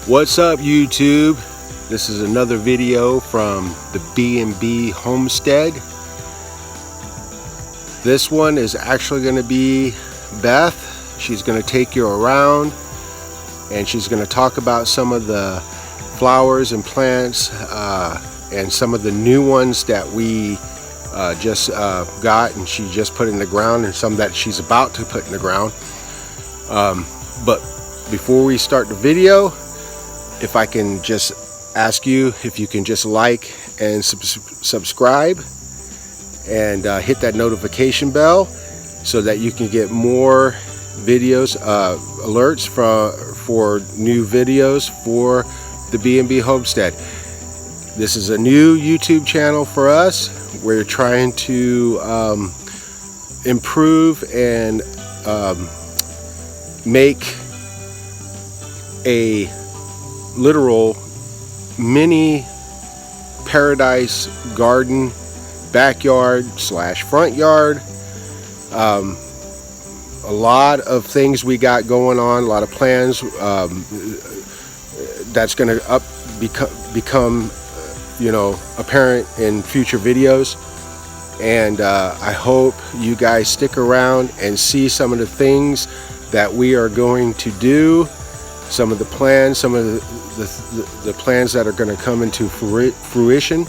What's up, YouTube? This is another video from the BnB Homestead. This one is actually going to be Beth. She's going to take you around and she's going to talk about some of the flowers and plants and some of the new ones that we just got and she just put in the ground, and some that she's about to put in the ground. But before we start the video, if I can just ask you if you can just like and subscribe and hit that notification bell so that you can get more videos, alerts for new videos for the BnB Homestead. This is a new YouTube channel for us. We're trying to improve and make a literal mini paradise garden, backyard slash front yard. A lot of things we got going on, a lot of plans that's going to become apparent in future videos. And I hope you guys stick around and see some of the things that we are going to do, some of the plans, some of the plans that are going to come into fruition.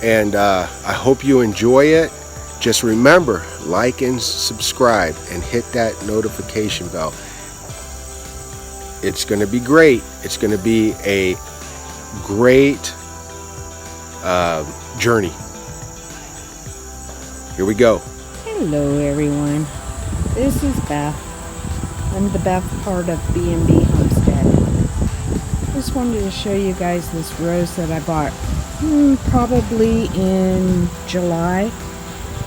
And I hope you enjoy it. Just remember, like and subscribe and hit that notification bell. It's going to be great. It's going to be a great journey. Here we go. Hello everyone, this is Beth. I'm the Beth part of BnB Homestead. Just wanted to show you guys this rose that I bought probably in July,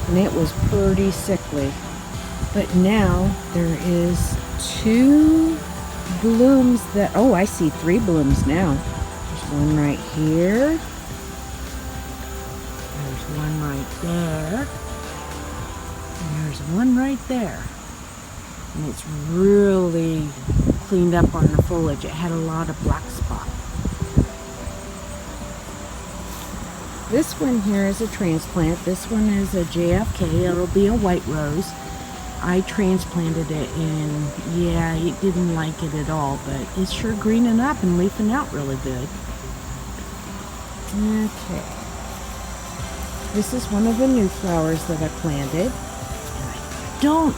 and it was pretty sickly. But now there is 2 blooms that, oh, I see 3 blooms now. There's one right here. There's one right there. And there's one right there. And it's really cleaned up on the foliage. It had a lot of black spot. This one here is a transplant. This one is a JFK. It'll be a white rose. I transplanted it, and yeah, it didn't like it at all, but it's sure greening up and leafing out really good. Okay. This is one of the new flowers that I planted.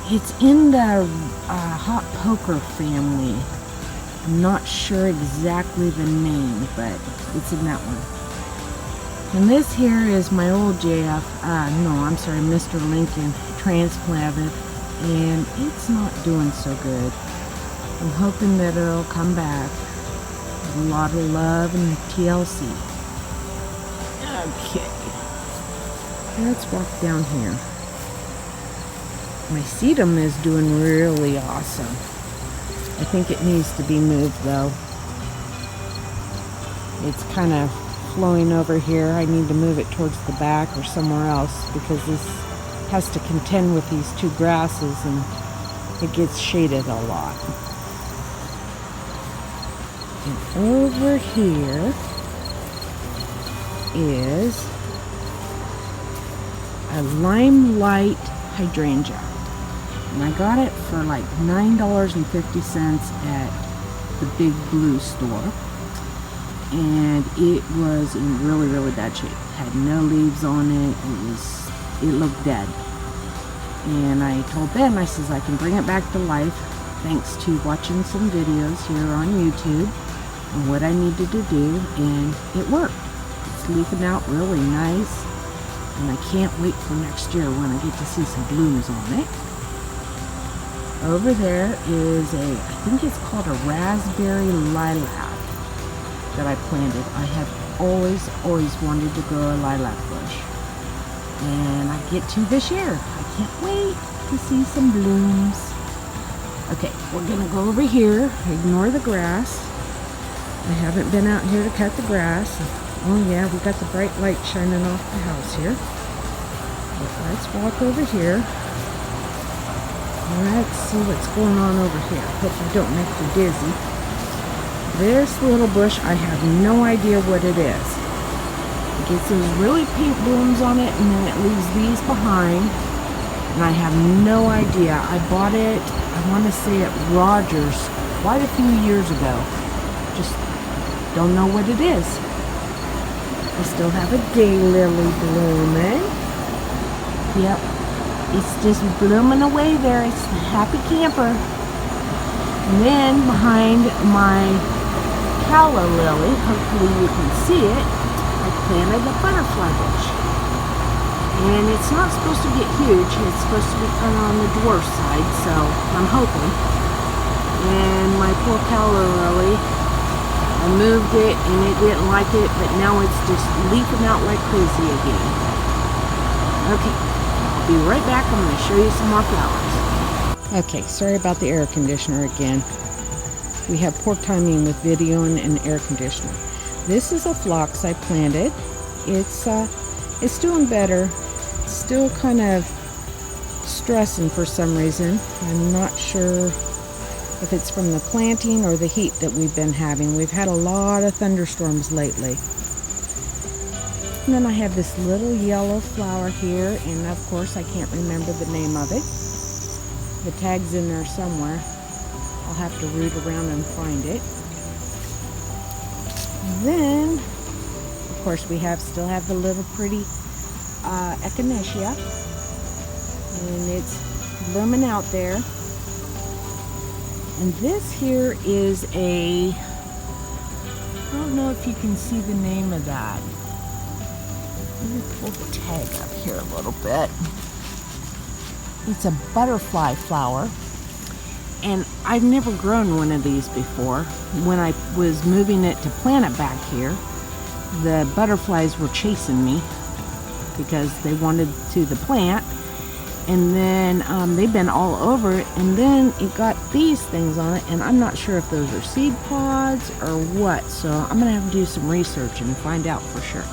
It's in the hot poker family. I'm not sure exactly the name, but it's in that one. And this here is my old Mr. Lincoln transplanted, and it's not doing so good. I'm hoping that it'll come back. A lot of love and TLC. Okay. Let's walk down here. My sedum is doing really awesome. I think it needs to be moved though. It's kind of flowing over here. I need to move it towards the back or somewhere else because this has to contend with these 2 grasses and it gets shaded a lot. And over here is a limelight hydrangea. And I got it for like $9.50 at the Big Blue store. And it was in really, really bad shape. Had no leaves on it. It looked dead. And I told Ben, I says, I can bring it back to life thanks to watching some videos here on YouTube and what I needed to do, and it worked. It's leafing out really nice. And I can't wait for next year when I get to see some blooms on it. Over there is I think it's called a raspberry lilac that I planted. I have always wanted to grow a lilac bush. And I get to this year. I can't wait to see some blooms. Okay, we're gonna go over here, ignore the grass. I haven't been out here to cut the grass. Oh yeah, we got the bright light shining off the house here. But let's walk over here. Let's see what's going on over here. Hope I don't make you dizzy. This little bush, I have no idea what it is. It gets these really pink blooms on it, and then it leaves these behind. And I have no idea. I bought it, I want to say at Rogers quite a few years ago. Just don't know what it is. I still have a daylily blooming. Yep, it's just blooming away there. It's the happy camper. And then behind my calla lily, hopefully you can see it, I planted a butterfly bush. And it's not supposed to get huge. It's supposed to be kind of on the dwarf side, so I'm hoping. And my poor calla lily, I moved it and it didn't like it, but now it's just leafing out like crazy again. Okay, I'll be right back. I'm going to show you some more flowers. Okay, sorry about the air conditioner again. We have poor timing with video and air conditioner. This is a phlox I planted. It's doing better. It's still kind of stressing for some reason. I'm not sure if it's from the planting or the heat that we've been having. We've had a lot of thunderstorms lately. And then I have this little yellow flower here, and of course I can't remember the name of it. The tag's in there somewhere. I'll have to root around and find it. Then, of course, we still have the little pretty echinacea, and it's blooming out there. And this here is I don't know if you can see the name of that. Let me pull the tag up here a little bit. It's a butterfly flower. And I've never grown one of these before. When I was moving it to plant it back here, the butterflies were chasing me because they wanted to the plant. And then they've been all over it, and then it got these things on it, and I'm not sure if those are seed pods or what, so I'm gonna have to do some research and find out for sure.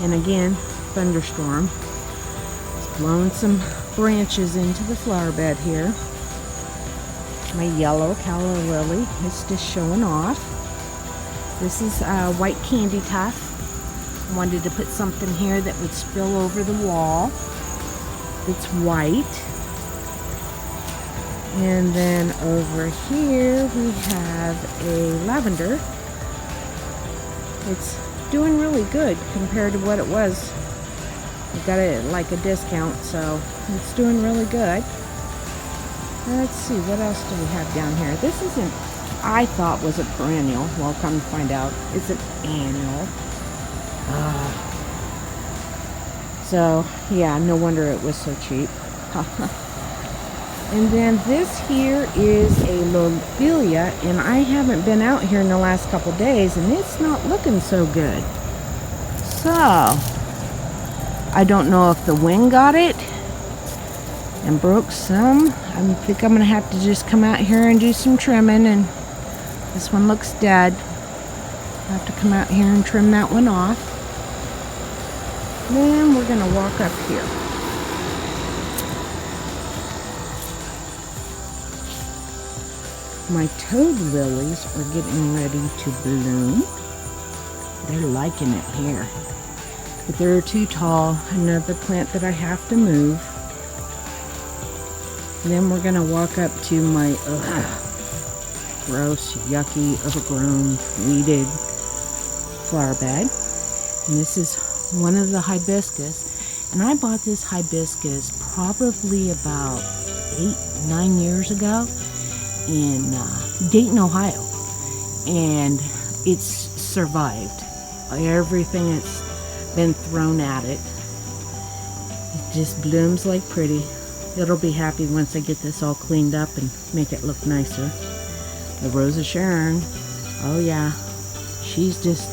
And again, thunderstorm. It's blowing some branches into the flower bed here. My yellow calla lily is just showing off. This is white candy tuft. I wanted to put something here that would spill over the wall. It's white. And then over here we have a lavender. It's doing really good compared to what it was. I got it at like a discount, so it's doing really good. Let's see, what else do we have down here? This isn't, I thought was a perennial. Well, come to find out, it's an annual. So, yeah, no wonder it was so cheap. And then this here is a lobelia, and I haven't been out here in the last couple days, and it's not looking so good. So, I don't know if the wind got it and broke some. I think I'm gonna have to just come out here and do some trimming, and this one looks dead. I'll have to come out here and trim that one off. Then we're gonna walk up here. My toad lilies are getting ready to bloom. They're liking it here, but they're too tall. Another plant that I have to move. And then we're gonna walk up to my gross, yucky, overgrown, weeded flower bed. And this is one of the hibiscus. And I bought this hibiscus probably about 8-9 years ago in Dayton, Ohio. And it's survived everything that's been thrown at it. It just blooms like pretty. It'll be happy once I get this all cleaned up and make it look nicer. The Rose of Sharon, oh yeah, she's just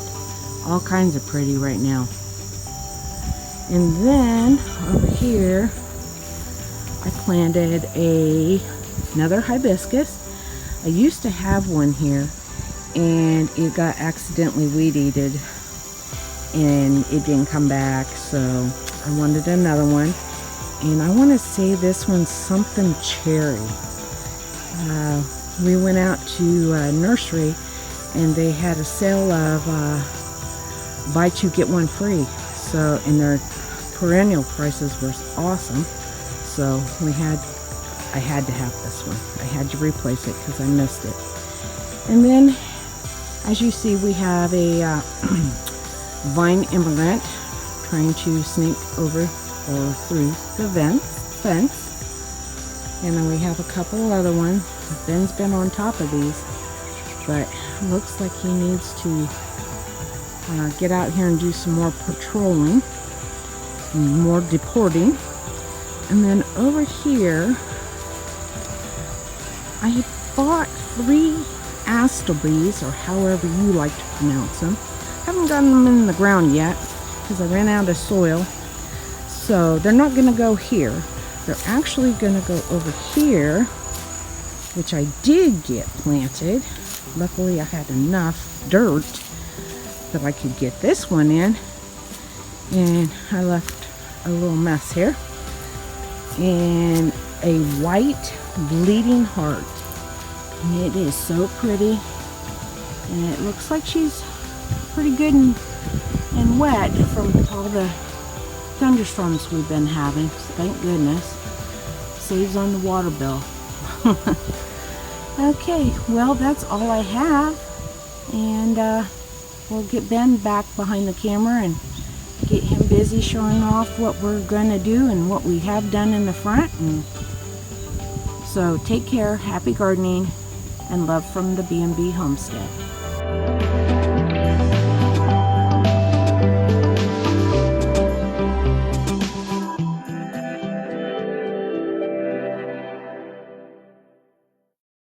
all kinds of pretty right now. And then over here, I planted another hibiscus. I used to have one here, and it got accidentally weed-eated, and it didn't come back, so I wanted another one. And I want to say this one's something cherry. We went out to a nursery and they had a sale of buy two get one free. So, and their perennial prices were awesome. So I had to have this one. I had to replace it because I missed it. And then, as you see, we have a vine immigrant trying to sneak over or through the fence. And then we have a couple other ones. Ben's been on top of these, but looks like he needs to get out here and do some more patrolling and more deporting. And then over here, I bought 3 astilbes, or however you like to pronounce them. Haven't gotten them in the ground yet because I ran out of soil. So they're not going to go here. They're actually going to go over here, which I did get planted. Luckily I had enough dirt that I could get this one in. And I left a little mess here. And a white bleeding heart. And it is so pretty. And it looks like she's pretty good and wet from all the thunderstorms we've been having. Thank goodness. Saves on the water bill. Okay, well, that's all I have. And we'll get Ben back behind the camera and get him busy showing off what we're going to do and what we have done in the front. And so take care, happy gardening, and love from the BnB Homestead.